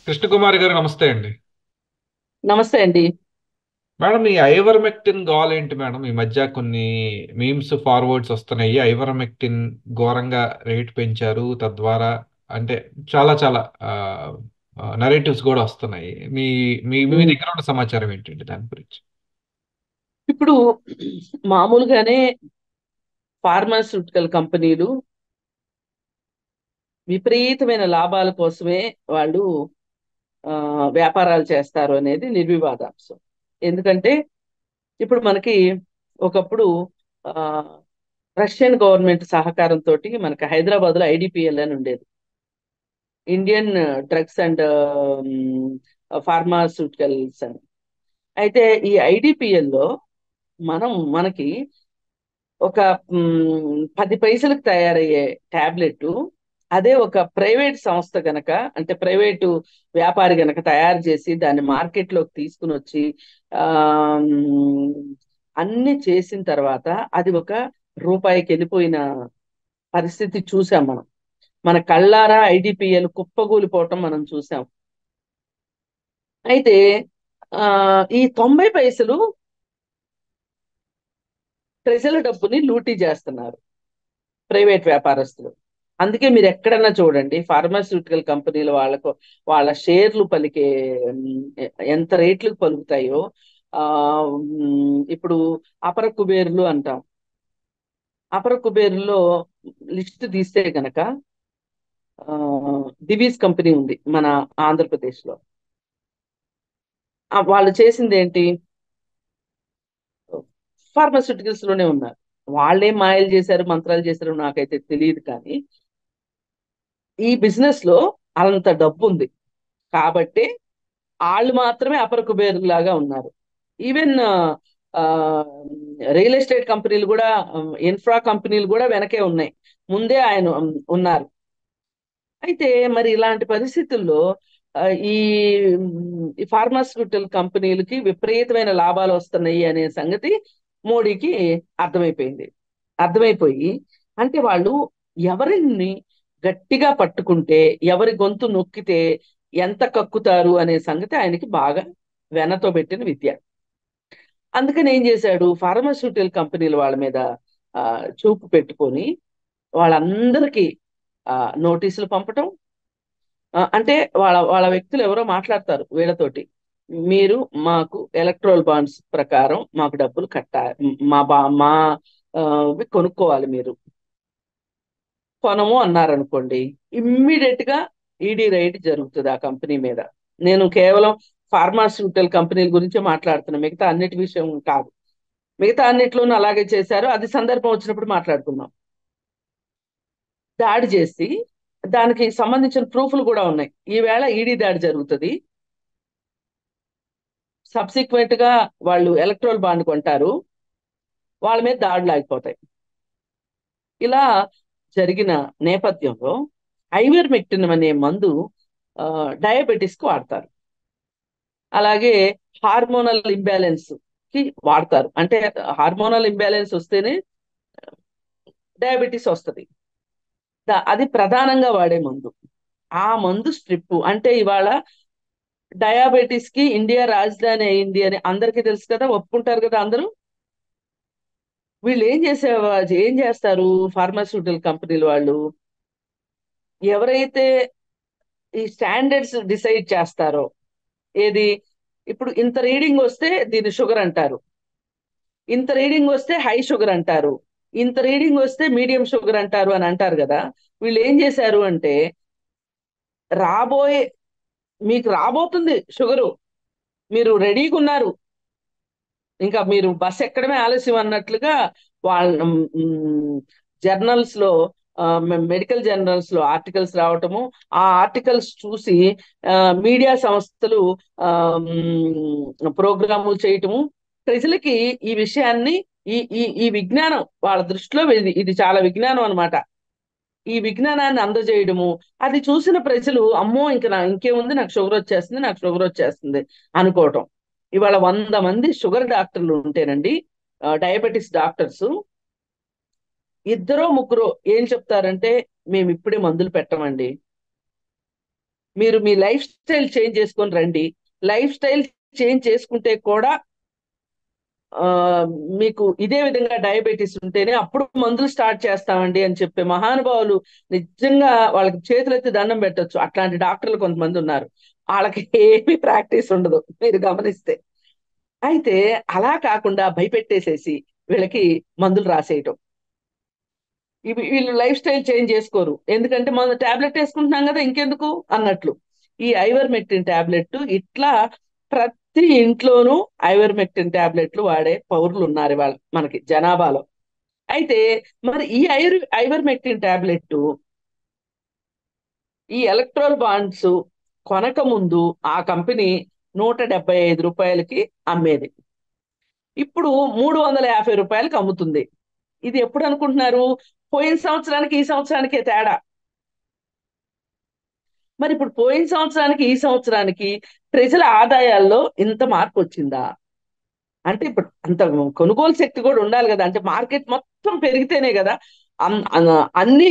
కృష్ణకుమారి గారు నమస్తే అండి. నమస్తే అండి. మేడం, ఈ ఐవర్మెక్టిన్ గోల్ ఏంటి మేడం? ఈ మధ్య కొన్ని మీమ్స్ ఫార్వర్డ్స్ వస్తున్నాయి. ఐవర్మెక్టిన్ ఘోరంగా రేట్ పెంచారు, తద్వారా అంటే చాలా చాలా నరేటివ్స్ కూడా వస్తున్నాయి. మీ మీ మీ ఉమ్. దగ్గర ఉన్న సమాచారం ఏంటండి దాని గురించి? ఇప్పుడు మామూలుగానే ఫార్మాస్యూటికల్ కంపెనీలు విపరీతమైన లాభాల కోసమే వాళ్ళు వ్యాపారాలు చేస్తారు అనేది నిర్వివాదాంశం. ఎందుకంటే ఇప్పుడు మనకి ఒకప్పుడు ఆ, రష్యన్ గవర్నమెంట్ సహకారంతో మనకి హైదరాబాద్ లో ఐడిపిఎల్ అని ఉండేది, ఇండియన్ డ్రగ్స్ అండ్ ఫార్మాస్యూటికల్స్ అని. అయితే ఈ ఐడిపిఎల్ లో మనకి ఒక 10 పైసలకు తయారయ్యే టాబ్లెట్, అదే ఒక ప్రైవేట్ సంస్థ గనక, అంటే ప్రైవేటు వ్యాపారి గనక తయారు చేసి దాన్ని మార్కెట్లోకి తీసుకుని వచ్చి ఆ మ్, అన్ని చేసిన తర్వాత అది ఒక రూపాయికి వెళ్ళిపోయిన పరిస్థితి చూసాం మనం. మన కళ్ళారా ఐడిపిఎల్ కుప్పగూలిపోవటం మనం చూసాం. అయితే ఆ ఈ 90 పైసలు ప్రజల డబ్బుని లూటీ చేస్తున్నారు ప్రైవేట్ వ్యాపారస్తులు. అందుకే మీరు ఎక్కడన్నా చూడండి, ఫార్మాస్యూటికల్ కంపెనీలు వాళ్ళ షేర్లు పలికే ఎంత రేట్లకు పలుకుతాయో. ఆ ఇప్పుడు అపర కుబేరులు అంటాం. అపర కుబేరులో లిస్ట్ తీస్తే గనక ఆ, దివీస్ కంపెనీ ఉంది మన ఆంధ్రప్రదేశ్ లో. వాళ్ళు చేసింది ఏంటి? ఫార్మాస్యూటికల్స్ లోనే ఉన్నారు. వాళ్ళేం మాయలు చేశారు, మంత్రాలు చేశారు నాకైతే తెలియదు, కానీ ఈ బిజినెస్ లో అంత డబ్బు ఉంది కాబట్టి వాళ్ళు మాత్రమే అపర కుబేరులాగా ఉన్నారు. ఈవెన్ రియల్ ఎస్టేట్ కంపెనీలు కూడా, ఇన్ఫ్రా కంపెనీలు కూడా వెనకే ఉన్నాయి, ముందే ఆయన ఉన్నారు. అయితే మరి ఇలాంటి పరిస్థితుల్లో ఆ, ఈ ఈ ఫార్మాస్యూటికల్ కంపెనీలకి విపరీతమైన లాభాలు వస్తున్నాయి అనే సంగతి మోడీకి అర్థమైపోయింది. అర్థమైపోయి అంటే వాళ్ళు ఎవరిని గట్టిగా పట్టుకుంటే, ఎవరి గొంతు నొక్కితే ఎంత కక్కుతారు అనే సంగతి ఆయనకి బాగా వెనతో పెట్టిన విద్య. అందుకని ఏం చేశాడు, ఫార్మాస్యూటికల్ కంపెనీల వాళ్ళ మీద ఆ, చూపు పెట్టుకొని వాళ్ళందరికీ ఆ, నోటీసులు పంపటం. అంటే వాళ్ళ వాళ్ళ వ్యక్తులు ఎవరో మాట్లాడతారు వీళ్ళతోటి, మీరు మాకు ఎలక్ట్రల్ బాండ్స్ ప్రకారం మాకు డబ్బులు కట్టాలి, మా ఇవి కొనుక్కోవాలి, మీరు కొనము అన్నారనుకోండి, ఇమ్మీడియట్ గా ఈడీ రైడ్ జరుగుతుంది ఆ కంపెనీ మీద. నేను కేవలం ఫార్మాస్యూటికల్ కంపెనీల గురించే మాట్లాడుతున్నా, మిగతా అన్నిటి విషయం కాదు. మిగతా అన్నిట్లోనూ అలాగే చేశారు, అది సందర్భం వచ్చినప్పుడు మాట్లాడుకుందాం. దాడి చేసి దానికి సంబంధించిన ప్రూఫ్లు కూడా ఉన్నాయి. ఈవేళ ఈడీ దాడి జరుగుతుంది, సబ్సిక్వెంట్ గా వాళ్ళు ఎలక్ట్రల్ బాండ్ కొంటారు, వాళ్ళ మీద దాడులు ఆగిపోతాయి. ఇలా జరిగిన నేపథ్యంలో ఐవర్మెక్టిన్ అనే మందు డయాబెటీస్ కు వాడతారు. అలాగే హార్మోనల్ ఇంబ్యాలెన్స్ కి వాడతారు. అంటే హార్మోనల్ ఇంబ్యాలెన్స్ వస్తేనే డయాబెటీస్ వస్తుంది. అది ప్రధానంగా వాడే మందు. ఆ మందు స్ట్రిప్ అంటే ఇవాళ డయాబెటీస్ కి ఇండియా రాజధాని అయింది అని అందరికీ తెలుసు కదా, ఒప్పుకుంటారు కదా అందరూ. వీళ్ళు ఏం చేస్తారు, ఫార్మాస్యూటికల్ కంపెనీల వాళ్ళు ఎవరైతే ఈ స్టాండర్డ్స్ డిసైడ్ చేస్తారో, ఏది, ఇప్పుడు ఇంత రీడింగ్ వస్తే దీన్ని షుగర్ అంటారు, ఇంత రీడింగ్ వస్తే హై షుగర్ అంటారు, ఇంత రీడింగ్ వస్తే మీడియం షుగర్ అంటారు అని అంటారు కదా. వీళ్ళు ఏం చేశారు అంటే, రాబోయే మీకు రాబోతుంది షుగరు, మీరు రెడీగా ఉన్నారు, ఇంకా మీరు బస్ ఎక్కడమే ఆలస్యం అన్నట్లుగా వాళ్ళ జర్నల్స్ లో, మెడికల్ జర్నల్స్ లో ఆర్టికల్స్ రావటము, ఆ ఆర్టికల్స్ చూసి మీడియా సంస్థలు ప్రోగ్రాములు చేయటము, ప్రజలకి ఈ విషయాన్ని, ఈ విజ్ఞానం వాళ్ళ దృష్టిలో ఇది చాలా విజ్ఞానం అన్నమాట, ఈ విజ్ఞానాన్ని అందజేయడము. అది చూసిన ప్రజలు అమ్మో ఇంకేముంది, నాకు షుగర్ వచ్చేస్తుంది, నాకు షుగర్ వచ్చేస్తుంది అనుకోవటం. ఇవాళ 100 మంది షుగర్ డాక్టర్లు ఉంటేనండి, డయాబెటిస్ డాక్టర్స్, ఇద్దరో ముగ్గురో ఏం చెప్తారంటే, మేము ఇప్పుడే మందులు పెట్టమండి, మీరు మీ లైఫ్ స్టైల్ చేంజ్ చేసుకొని రండి. లైఫ్ స్టైల్ చేంజ్ చేసుకుంటే కూడా ఆ మీకు ఇదే విధంగా డయాబెటీస్ ఉంటేనే అప్పుడు మందులు స్టార్ట్ చేస్తామండి అని చెప్పే మహానుభావులు నిజంగా వాళ్ళకి చేతులెత్తి దండం పెట్టొచ్చు. అట్లాంటి డాక్టర్లు కొంతమంది ఉన్నారు. వాళ్ళకి ఏమీ ప్రాక్టీస్ ఉండదు మీరు గమనిస్తే. అయితే అలా కాకుండా భయపెట్టేసేసి వీళ్ళకి మందులు రాసేయటం. ఇవి వీళ్ళు లైఫ్ స్టైల్ చేంజ్ చేసుకోరు. ఎందుకంటే మనం టాబ్లెట్ వేసుకుంటున్నాం కదా ఇంకెందుకు అన్నట్లు. ఈ ఐవర్మెక్టిన్ టాబ్లెట్ ఇట్లా ప్రతి ఇంట్లోనూ ఐవర్మెక్టిన్ టాబ్లెట్లు వాడే పౌరులు ఉన్నారు ఇవాళ మనకి జనాభాలో. అయితే మరి ఈ ఐవర్మెక్టిన్ టాబ్లెట్ ఈ ఎలక్ట్రోల్ బాండ్స్ కొనక ముందు ఆ కంపెనీ రూ. 175కి అమ్మేది. ఇప్పుడు రూ. 350కి అమ్ముతుంది. ఇది ఎప్పుడు అనుకుంటున్నారు? పోయిన సంవత్సరానికి ఈ సంవత్సరానికే తేడా. మరి ఇప్పుడు పోయిన సంవత్సరానికి ఈ సంవత్సరానికి ప్రజల ఆదాయాల్లో ఇంత మార్పు వచ్చిందా? అంటే ఇప్పుడు అంత కొనుగోలు శక్తి కూడా ఉండాలి కదా. అంటే మార్కెట్ మొత్తం పెరిగితేనే కదా అన్ని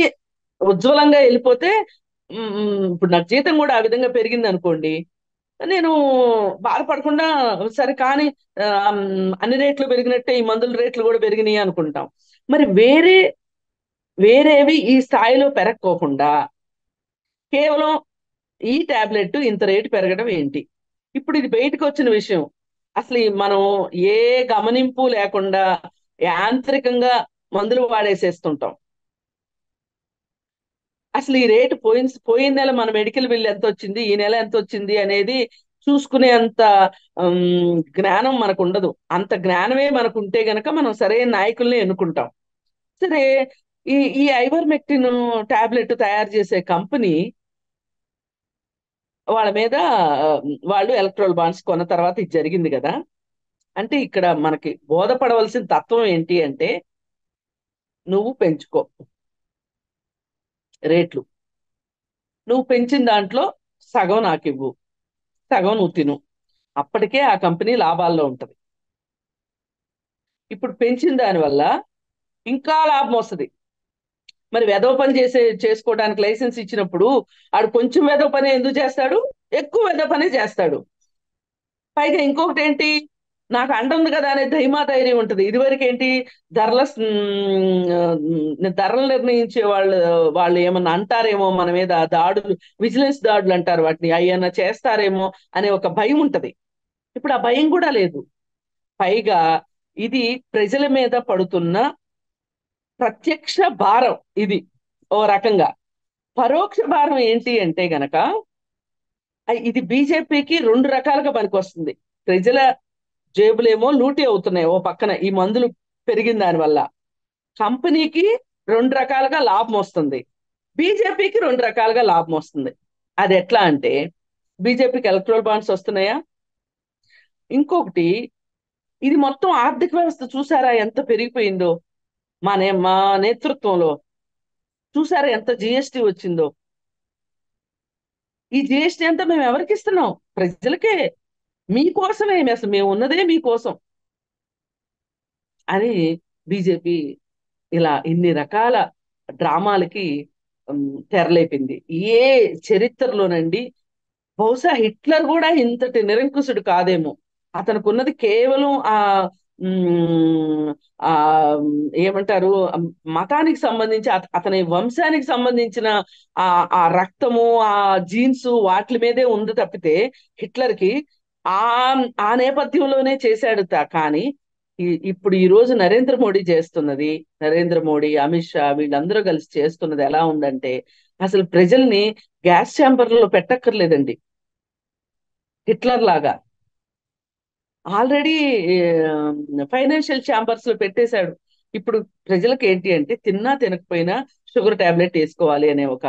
ఉజ్వలంగా వెళ్ళిపోతే. ఇప్పుడు నాకు జీతం కూడా ఆ విధంగా పెరిగింది అనుకోండి, నేను బాధపడకుండా సరే కానీ ఆ, అన్ని రేట్లు పెరిగినట్టే ఈ మందుల రేట్లు కూడా పెరిగినాయి అనుకుంటాం. మరి వేరేవి ఈ స్థాయిలో పెరగకోకుండా కేవలం ఈ టాబ్లెట్ ఇంత రేటు పెరగడం ఏంటి? ఇప్పుడు ఇది బయటకు వచ్చిన విషయం. అసలు మనం ఏ గమనింపు లేకుండా యాంత్రికంగా మందులు వాడేసేస్తుంటాం. అసలు ఈ రేటు పోయిన నెల మన మెడికల్ బిల్ ఎంత వచ్చింది, ఈ నెల ఎంత వచ్చింది అనేది చూసుకునే అంత జ్ఞానం మనకు ఉండదు. అంత జ్ఞానమే మనకు ఉంటే గనక మనం సరైన నాయకుల్ని ఎన్నుకుంటాం. సరే, ఈ ఐవర్మెక్టిన్ టాబ్లెట్ తయారు చేసే కంపెనీ వాళ్ళ మీద వాళ్ళు ఎలక్ట్రోల్ బాండ్స్ కొన్న తర్వాత ఇది జరిగింది కదా. అంటే ఇక్కడ మనకి బోధపడవలసిన తత్వం ఏంటి అంటే, నువ్వు పెంచుకో రేట్లు. నువ్వు పెంచిన దాంట్లో సగం నాకు ఇవ్వు, సగం నువ్వు తిను. అప్పటికే ఆ కంపెనీ లాభాల్లో ఉంటది. ఇప్పుడు పెంచిన దానివల్ల ఇంకా లాభం వస్తుంది. మరి వెధవ పని చేసుకోవడానికి లైసెన్స్ ఇచ్చినప్పుడు ఆడు కొంచెం వెధవ పని ఎందుకు చేస్తాడు? ఎక్కువ వెధవ పని చేస్తాడు. పైగా ఇంకొకటి ఏంటి, నాకు అండ ఉంది కదా అనే ధైర్యం ఉంటుంది. ఇదివరకు ఏంటి, ధరల ధరలు నిర్ణయించే వాళ్ళు ఏమన్నా అంటారేమో మన మీద, దాడులు, విజిలెన్స్ దాడులు అంటారు వాటిని, అయ్యన్నా చేస్తారేమో అనే ఒక భయం ఉంటది. ఇప్పుడు ఆ భయం కూడా లేదు. పైగా ఇది ప్రజల మీద పడుతున్న ప్రత్యక్ష భారం. ఇది ఓ రకంగా. పరోక్ష భారం ఏంటి అంటే గనక ఇది బీజేపీకి రెండు రకాలుగా పనికొస్తుంది. ప్రజల జేబులేమో లూటీ అవుతున్నాయి ఓ పక్కన ఈ మందులు పెరిగిన దానివల్ల. కంపెనీకి రెండు రకాలుగా లాభం వస్తుంది, బీజేపీకి రెండు రకాలుగా లాభం వస్తుంది. అది ఎట్లా అంటే, బీజేపీకి ఎలక్ట్రల్ బాండ్స్ వస్తున్నాయా, ఇంకొకటి ఇది మొత్తం ఆర్థిక వ్యవస్థ చూసారా ఎంత పెరిగిపోయిందో. మా నేతృత్వంలో చూసారా ఎంత జిఎస్టి వచ్చిందో. ఈ జిఎస్టి అంతా మేము ఎవరికి ఇస్తున్నాం? ప్రజలకే. మీకోసమే, అసలు మేము ఉన్నదే మీకోసం అని బీజేపీ ఇలా ఇన్ని రకాల డ్రామాలకి తెరలేపింది. ఏ చరిత్రలోనండి బహుశా హిట్లర్ కూడా ఇంతటి నిరంకుశుడు కాదేమో. అతనికి ఉన్నది కేవలం ఉమ్, ఆ ఏమంటారు, మతానికి సంబంధించి అతని వంశానికి సంబంధించిన ఆ ఆ రక్తము, ఆ జీన్స్ వాటి మీదే ఉంది తప్పితే హిట్లర్కి ఆ ఆ నేపథ్యంలోనే చేశాడు. కానీ ఇప్పుడు ఈ రోజు నరేంద్ర మోడీ చేస్తున్నది, నరేంద్ర మోడీ, అమిత్ షా వీళ్ళందరూ కలిసి చేస్తున్నది ఎలా ఉందంటే, అసలు ప్రజల్ని గ్యాస్ ఛాంబర్లో పెట్టక్కర్లేదండి. హిట్లర్ లాగా ఆల్రెడీ ఫైనాన్షియల్ ఛాంబర్స్ లో పెట్టేశాడు. ఇప్పుడు ప్రజలకు ఏంటి అంటే, తిన్నా తినకపోయినా షుగర్ టాబ్లెట్ వేసుకోవాలి అనే ఒక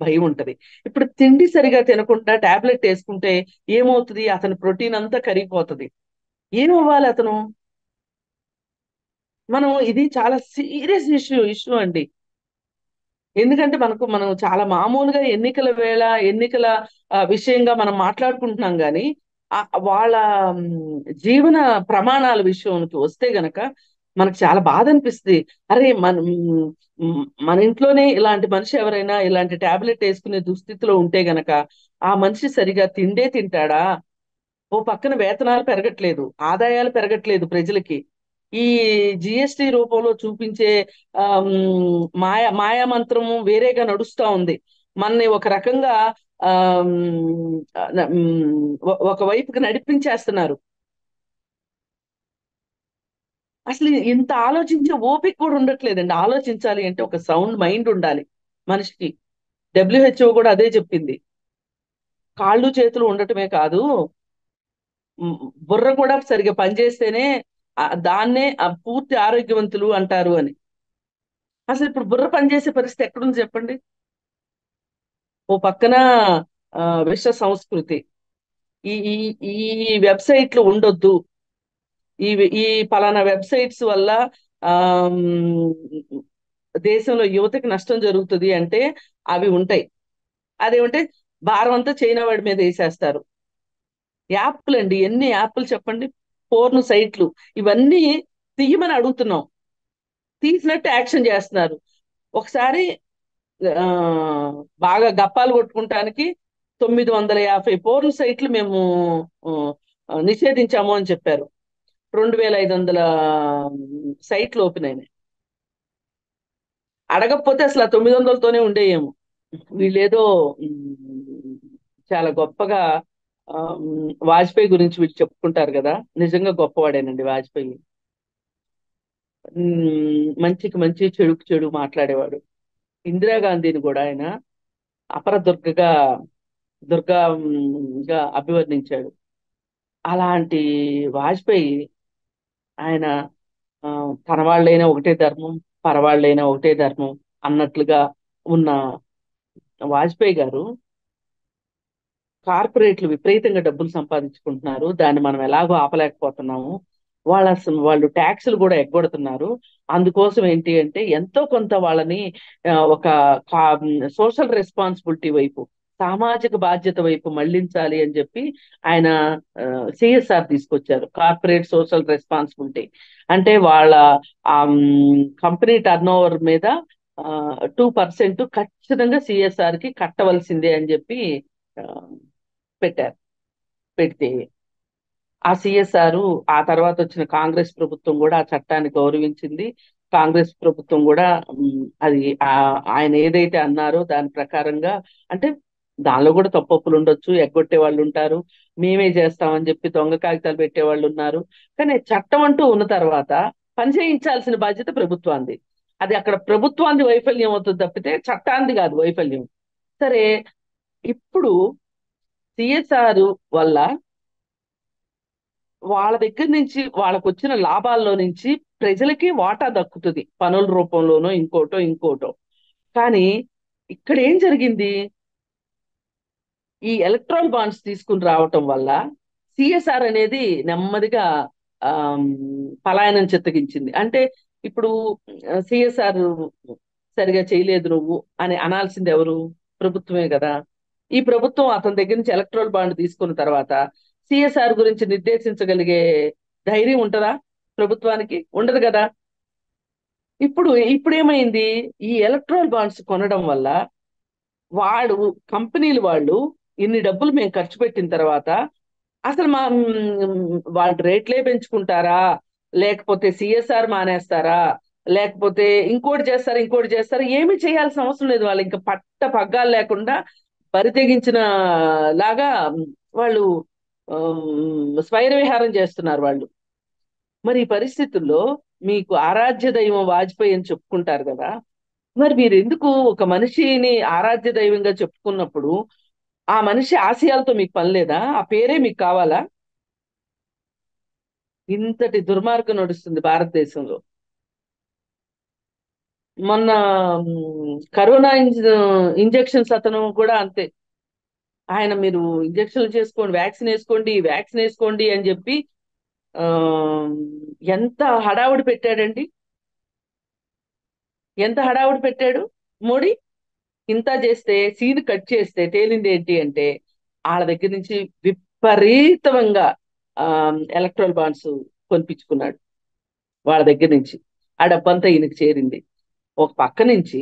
భయం ఉంటది. ఇప్పుడు తిండి సరిగా తినకుండా టాబ్లెట్ వేసుకుంటే ఏమవుతుంది? అతని ప్రోటీన్ అంతా కరిగిపోతుంది. ఏమవ్వాలి అతను? ఇది చాలా సీరియస్ ఇష్యూ అండి. ఎందుకంటే మనం చాలా మామూలుగా ఎన్నికల వేళ, ఎన్నికల విషయంగా మనం మాట్లాడుకుంటున్నాం కానీ వాళ్ళ జీవన ప్రమాణాల విషయానికి వస్తే గనక మనకు చాలా బాధ అనిపిస్తుంది. అరే మన ఇంట్లోనే ఇలాంటి మనిషి ఎవరైనా ఇలాంటి టాబ్లెట్ వేసుకునే దుస్థితిలో ఉంటే గనక ఆ మనిషి సరిగా తిండే తింటాడా? ఓ పక్కన వేతనాలు పెరగట్లేదు, ఆదాయాలు పెరగట్లేదు ప్రజలకి. ఈ జిఎస్టి రూపంలో చూపించే మాయా మంత్రము వేరేగా నడుస్తా ఉంది. మనని ఒక రకంగా ఒక వైపుకి నడిపించేస్తున్నారు. అసలు ఇంత ఆలోచించే ఓపిక కూడా ఉండట్లేదండి. ఆలోచించాలి అంటే ఒక సౌండ్ మైండ్ ఉండాలి మనిషికి. డబ్ల్యూహెచ్ఓ కూడా అదే చెప్పింది. కాళ్ళు చేతులు ఉండటమే కాదు, ఉమ్, బుర్ర కూడా సరిగా పనిచేస్తేనే దాన్నే పూర్తి ఆరోగ్యవంతులు అంటారు అని. అసలు ఇప్పుడు బుర్ర పనిచేసే పరిస్థితి ఎక్కడుంది చెప్పండి? ఓ పక్కన విశ్వ సంస్కృతి, ఈ ఈ ఈ వెబ్సైట్లు ఉండొద్దు, ఈ ఈ పలానా వెబ్సైట్స్ వల్ల ఆమ్, దేశంలో యువతకి నష్టం జరుగుతుంది అంటే అవి ఉంటాయి. అదేమంటే భారం అంతా చైనా వాడి మీద వేసేస్తారు. యాప్లు అండి, ఎన్ని యాప్లు చెప్పండి, పోర్ను సైట్లు, ఇవన్నీ తీయమని అడుగుతున్నాం, తీసినట్టు యాక్షన్ చేస్తున్నారు. ఒకసారి ఆ, బాగా గప్పాలు కొట్టుకుంటానికి 950 పోర్ను సైట్లు మేము నిషేధించాము అని చెప్పారు. 2500 సైట్లు ఓపెన్ అయినాయి. అడగకపోతే అసలు ఆ 900తోనే ఉండేయేమో. వీళ్ళేదో చాలా గొప్పగా వాజ్పేయి గురించి వీళ్ళు చెప్పుకుంటారు కదా, నిజంగా గొప్పవాడేనండి వాజ్పేయి. మంచికి మంచి చెడుకు చెడు మాట్లాడేవాడు. ఇందిరాగాంధీని కూడా ఆయన అపర దుర్గా అభివర్ణించాడు. అలాంటి వాజ్పేయి ఆయన ఆ, తన వాళ్ళైనా ఒకటే ధర్మం, పరవాళ్ళైనా ఒకటే ధర్మం అన్నట్లుగా ఉన్న వాజ్పేయి గారు కార్పొరేట్లు విపరీతంగా డబ్బులు సంపాదించుకుంటున్నారు. దాన్ని మనం ఎలాగో ఆపలేకపోతున్నాము. వాళ్ళు ట్యాక్సులు కూడా ఎగ్గొడుతున్నారు. అందుకోసం ఏంటి అంటే ఎంతో కొంత వాళ్ళని ఒక సోషల్ రెస్పాన్సిబిలిటీ వైపు, సామాజిక బాధ్యత వైపు మళ్లించాలి అని చెప్పి ఆయన సిఎస్ఆర్ తీసుకొచ్చారు, కార్పొరేట్ సోషల్ రెస్పాన్సిబిలిటీ. అంటే వాళ్ళ కంపెనీ టర్న్ ఓవర్ మీద 2% ఖచ్చితంగా సిఎస్ఆర్ కి కట్టవలసిందే అని చెప్పి ఆ, పెట్టారు. పెడితే ఆ సిఎస్ఆర్, ఆ తర్వాత వచ్చిన కాంగ్రెస్ ప్రభుత్వం కూడా ఆ చట్టాన్ని గౌరవించింది. కాంగ్రెస్ ప్రభుత్వం కూడా అది ఆయన ఏదైతే అన్నారో దాని ప్రకారంగా, అంటే దానిలో కూడా తప్పొప్పులు ఉండొచ్చు, ఎగ్గొట్టే వాళ్ళు ఉంటారు, మేమే చేస్తామని చెప్పి దొంగ కాగితాలు పెట్టే వాళ్ళు ఉన్నారు. కానీ చట్టం అంటూ ఉన్న తర్వాత పని చేయించాల్సిన బాధ్యత ప్రభుత్వానికి. అది అక్కడ ప్రభుత్వానికి వైఫల్యం అవుతుంది తప్పితే చట్టానికి కాదు వైఫల్యం. సరే, ఇప్పుడు సిఎస్ఆర్ వల్ల వాళ్ళ దగ్గర నుంచి వాళ్ళకు వచ్చిన లాభాల్లో నుంచి ప్రజలకి వాటా దక్కుతుంది, పనుల రూపంలోనో ఇంకోటో ఇంకోటో. కానీ ఇక్కడ ఏం జరిగింది? ఈ ఎలక్ట్రాల్ బాండ్స్ తీసుకుని రావటం వల్ల సిఎస్ఆర్ అనేది నెమ్మదిగా ఆమ్, పలాయనం చిత్తగించింది. అంటే ఇప్పుడు సిఎస్ఆర్ సరిగా చేయలేదు నువ్వు అని అనాల్సింది ఎవరు? ప్రభుత్వమే కదా. ఈ ప్రభుత్వం అతని దగ్గర నుంచి ఎలక్ట్రల్ బాండ్ తీసుకున్న తర్వాత సిఎస్ఆర్ గురించి నిర్దేశించగలిగే ధైర్యం ఉంటుందా ప్రభుత్వానికి? ఉండదు కదా. ఇప్పుడు ఏమైంది? ఈ ఎలక్ట్రల్ బాండ్స్ కొనడం వల్ల వాడు కంపెనీలు వాళ్ళు ఇన్ని డబ్బులు మేము ఖర్చు పెట్టిన తర్వాత అసలు వాళ్ళు రేట్లే పెంచుకుంటారా, లేకపోతే సిఎస్ఆర్ మానేస్తారా, లేకపోతే ఇంకోటి చేస్తారా? ఏమి చేయాల్సిన అవసరం లేదు. వాళ్ళు ఇంకా పట్ట పగ్గాలు లేకుండా బరి తెగించిన లాగా వాళ్ళు స్వైర విహారం చేస్తున్నారు వాళ్ళు. మరి ఈ పరిస్థితుల్లో మీకు ఆరాధ్య దైవం వాజ్పేయి అని చెప్పుకుంటారు కదా, మరి మీరు ఎందుకు ఒక మనిషిని ఆరాధ్య దైవంగా చెప్పుకున్నప్పుడు ఆ మనిషి ఆశయాలతో మీకు పని లేదా? ఆ పేరే మీకు కావాలా? ఇంతటి దుర్మార్గం నడుస్తుంది భారతదేశంలో. మొన్న కరోనా ఇంజెక్షన్స్ అతను కూడా అంతే. ఆయన మీరు ఇంజక్షన్లు చేసుకోండి, వ్యాక్సిన్ వేసుకోండి అని చెప్పి ఆ ఎంత హడావుడి పెట్టాడండి, ఎంత హడావుడి పెట్టాడు మోడీ. ఇంత చేస్తే సీన్ కట్ చేస్తే తేలింది ఏంటి అంటే వాళ్ళ దగ్గర నుంచి విపరీతంగా ఎలక్ట్రల్ బాండ్స్ కొనిపించుకున్నాడు. వాళ్ళ దగ్గర నుంచి. ఆ డబ్బంతా ఈయనకి చేరింది. ఒక పక్క నుంచి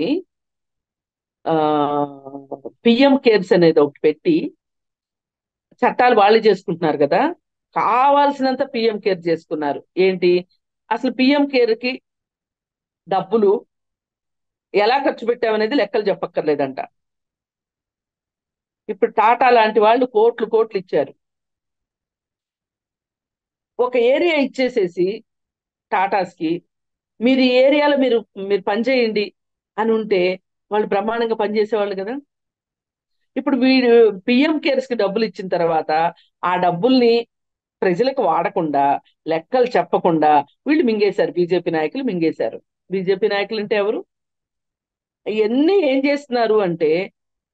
ఆ పిఎం కేర్స్ అనేది ఒకటి పెట్టి చట్టాలు వాళ్ళు చేసుకుంటున్నారు కదా, కావాల్సినంత పిఎం కేర్ చేసుకున్నారు. ఏంటి అసలు పిఎం కేర్ కి డబ్బులు ఎలా ఖర్చు పెట్టామనేది లెక్కలు చెప్పక్కర్లేదంట. ఇప్పుడు టాటా లాంటి వాళ్ళు కోట్లు కోట్లు ఇచ్చారు. ఒక ఏరియా ఇచ్చేసేసి టాటాస్ కి, మీరు ఈ ఏరియాలో మీరు మీరు పనిచేయండి అని ఉంటే వాళ్ళు బ్రహ్మాండంగా పనిచేసేవాళ్ళు కదా. ఇప్పుడు వీడు పిఎం కేర్స్ కి డబ్బులు ఇచ్చిన తర్వాత ఆ డబ్బుల్ని ప్రజలకు వాడకుండా, లెక్కలు చెప్పకుండా వీళ్ళు మింగేశారు. బీజేపీ నాయకులు మింగేశారు. బీజేపీ నాయకులు అంటే ఎవరు? ఇవన్నీ ఏం చేస్తున్నారు అంటే,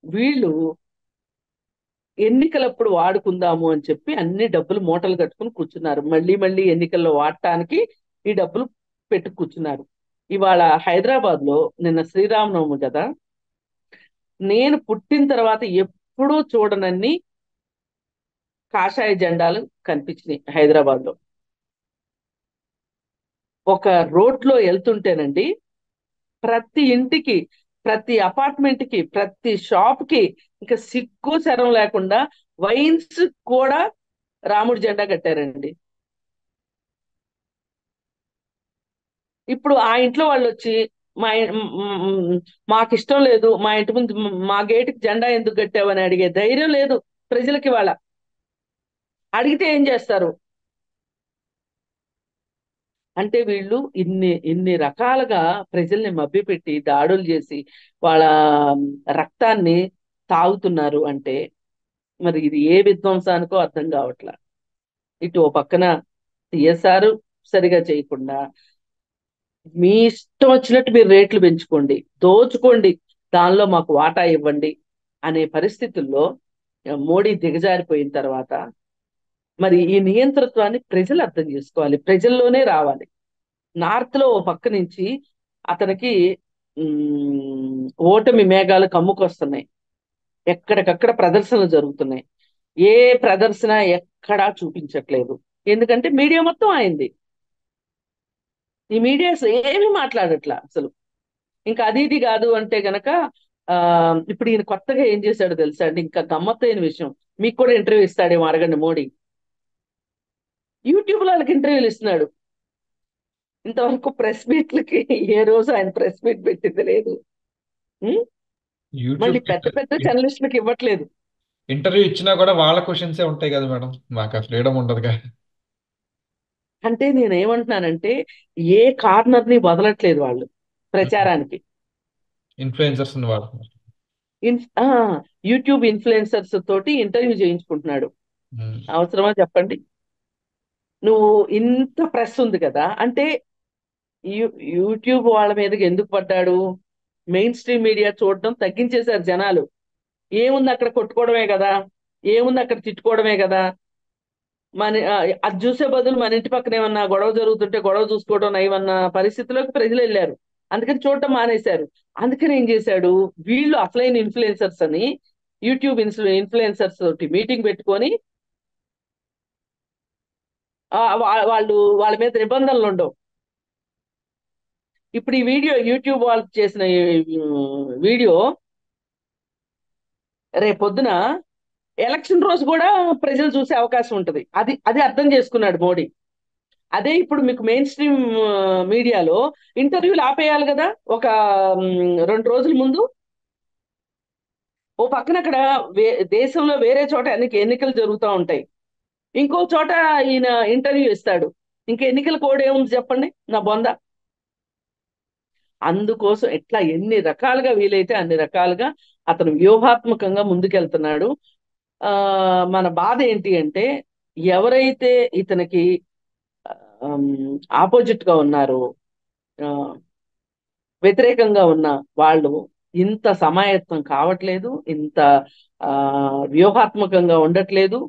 వీళ్ళు ఎన్నికలప్పుడు వాడుకుందాము అని చెప్పి అన్ని డబ్బులు మూటలు కట్టుకుని కూర్చున్నారు. మళ్ళీ మళ్ళీ ఎన్నికల్లో వాడటానికి ఈ డబ్బులు పెట్టు కూర్చున్నారు. ఇవాళ హైదరాబాద్ లో నిన్న శ్రీరామనవమి కదా, నేను పుట్టిన తర్వాత ఎప్పుడూ చూడనన్ని కాషాయ జెండాలు కనిపించినాయి హైదరాబాద్ లో. ఒక రోడ్ లో వెళ్తుంటేనండి, ప్రతి ఇంటికి, ప్రతి అపార్ట్మెంట్ కి, ప్రతి షాప్ కి ఇంకా సిగ్గు శరం లేకుండా వైన్స్ కూడా రాముడి జెండా కట్టారండి. ఇప్పుడు ఆ ఇంట్లో వాళ్ళు వచ్చి మా మాకు ఇష్టం లేదు, మా ఇంటి ముందు మా గేటుకి జెండా ఎందుకు కట్టావని అడిగే ధైర్యం లేదు ప్రజలకి. వాళ్ళ అడిగితే ఏం చేస్తారు అంటే, వీళ్ళు ఇన్ని ఇన్ని రకాలుగా ప్రజల్ని మభ్యపెట్టి దాడులు చేసి వాళ్ళ రక్తాన్ని తాగుతున్నారు అంటే, మరి ఇది ఏ విధ్వంసానికో అర్థం కావట్లా. ఇటు ఓ పక్కన సిఎస్ఆర్ సరిగా చేయకుండా, మీ ఇష్టం వచ్చినట్టు మీరు రేట్లు పెంచుకోండి, దోచుకోండి, దానిలో మాకు వాటా ఇవ్వండి అనే పరిస్థితుల్లో మోడీ దిగజారిపోయిన తర్వాత మరి ఈ నియంతృత్వాన్ని ప్రజలు అర్థం చేసుకోవాలి, ప్రజల్లోనే రావాలి. నార్త్ లో ఓ పక్క నుంచి అతనికి ఓటమి మేఘాలు కమ్ముకొస్తున్నాయి. ఎక్కడికక్కడ ప్రదర్శనలు జరుగుతున్నాయి. ఏ ప్రదర్శన ఎక్కడా చూపించట్లేదు. ఎందుకంటే మీడియా మొత్తం అయింది. ఈ మీడియా అసలు ఏమీ మాట్లాడట్లా అసలు. ఇంకా అది ఇది కాదు అంటే గనక ఆ ఇప్పుడు ఈయన కొత్తగా ఏం చేశాడో తెలుసా అండి, ఇంకా గమ్మత్తైన విషయం. మీకు కూడా ఇంటర్వ్యూ ఇస్తాడేమో, అడగండి. మోడీ యూట్యూబ్ లో వాళ్ళకి ఇంటర్వ్యూలు ఇస్తున్నాడు. ఇంతవరకు ప్రెస్ మీట్లకి ఏ రోజు ఆయన ప్రెస్ మీట్ పెట్టింది లేదు. ఉం? యూట్యూబ్ మళ్ళీ పెద్ద పెద్ద జర్నలిస్టులకు ఇవ్వట్లేదు. ఇంటర్వ్యూ ఇచ్చినా కూడా వాళ్ళ క్వశ్చన్సే ఉంటాయి కదా మేడం, మాకు ఆ ఫ్రీడమ్ ఉండదుగా. అంటే నేను ఏమంటున్నానంటే, ఏ కార్నర్ ని వదలట్లేదు వాళ్ళు ప్రచారానికి. ఇన్ఫ్లుయెన్సర్స్ వాడుతున్నారు. ఇన్ ఆ, యూట్యూబ్ ఇన్ఫ్లుయెన్సర్స్ తోటి ఇంటర్వ్యూ చేయించుకుంటున్నాడు. ఉమ్. అవసరమా చెప్పండి? నువ్వు ఇంత ప్రెస్ ఉంది కదా అంటే, యూట్యూబ్ వాళ్ళ మీదకి ఎందుకు పడ్డాడు? మెయిన్ స్ట్రీమ్ మీడియా చూడడం తగ్గించేశారు జనాలు. ఏముంది అక్కడ, కొట్టుకోవడమే కదా, ఏముంది అక్కడ తిట్టుకోవడమే కదా, మన అది చూసే బదులు మన ఇంటి పక్కన ఏమన్నా గొడవ జరుగుతుంటే గొడవ చూసుకోవడం నయమన్న పరిస్థితిలోకి ప్రజలు వెళ్ళారు. అందుకని చూడటం మానేశారు. అందుకని ఏం చేశాడు, వీళ్ళు అసలైన ఇన్ఫ్లుయెన్సర్స్ అని యూట్యూబ్ ఇన్ఫ్లుయెన్సర్స్ తోటి మీటింగ్ పెట్టుకొని వాళ్ళు వాళ్ళ మీద నిబంధనలు ఉండవు. ఇప్పుడు ఈ వీడియో యూట్యూబ్ వాళ్ళు చేసిన వీడియో రేపొద్దున ఎలక్షన్ రోజు కూడా ప్రజలు చూసే అవకాశం ఉంటుంది. అది అది అర్థం చేసుకున్నాడు మోడీ. అదే ఇప్పుడు మీకు మెయిన్ స్ట్రీమ్ మీడియాలో ఇంటర్వ్యూలు ఆపేయాలి కదా ఒక 2 రోజుల ముందు. ఓ పక్కన అక్కడ దేశంలో వేరే చోట ఎన్నికలు జరుగుతూ ఉంటాయి, ఇంకో చోట ఈయన ఇంటర్వ్యూ ఇస్తాడు. ఇంక ఎన్నికల కోడ్ ఏముంది చెప్పండి నా బొంద. అందుకోసం ఎట్లా ఎన్ని రకాలుగా వీలైతే అన్ని రకాలుగా అతను వ్యూహాత్మకంగా ముందుకెళ్తున్నాడు. ఆ మన బాధ ఏంటి అంటే, ఎవరైతే ఇతనికి ఆపోజిట్ గా ఉన్నారో, ఆ, వ్యతిరేకంగా ఉన్న వాళ్ళు ఇంత సమాయత్తం కావట్లేదు, ఇంత ఆ వ్యూహాత్మకంగా ఉండట్లేదు.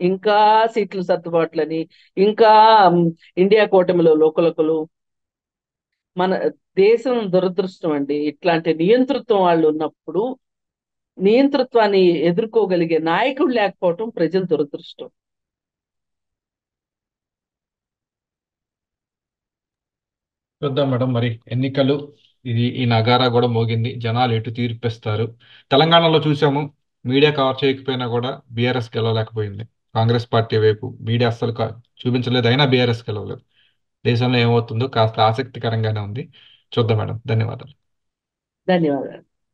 ఇంకా సీట్లు సర్దుబాట్లని, ఇంకా ఇండియా కూటమిలో లోకలకులు. మన దేశం దురదృష్టం అండి, ఇట్లాంటి నియంతృత్వం వాళ్ళు ఉన్నప్పుడు నియంతృత్వాన్ని ఎదుర్కోగలిగే నాయకుడు లేకపోవటం ప్రజల దురదృష్టం. చూద్దాం మేడం మరి ఎన్నికలు, ఇది ఈ నగారా కూడా మోగింది. జనాలు ఎటు తీర్పిస్తారు. తెలంగాణలో చూసాము, మీడియా కవర్ చేయకపోయినా కూడా బీఆర్ఎస్ గెలవలేకపోయింది. కాంగ్రెస్ పార్టీ వైపు మీడియా అస్సలు చూపించలేదు, అయినా బీఆర్ఎస్ గెలవలేదు. దేశంలో ఏమవుతుందో కాస్త ఆసక్తికరంగానే ఉంది. చూద్దాం మేడం. ధన్యవాదాలు. ధన్యవాదాలు.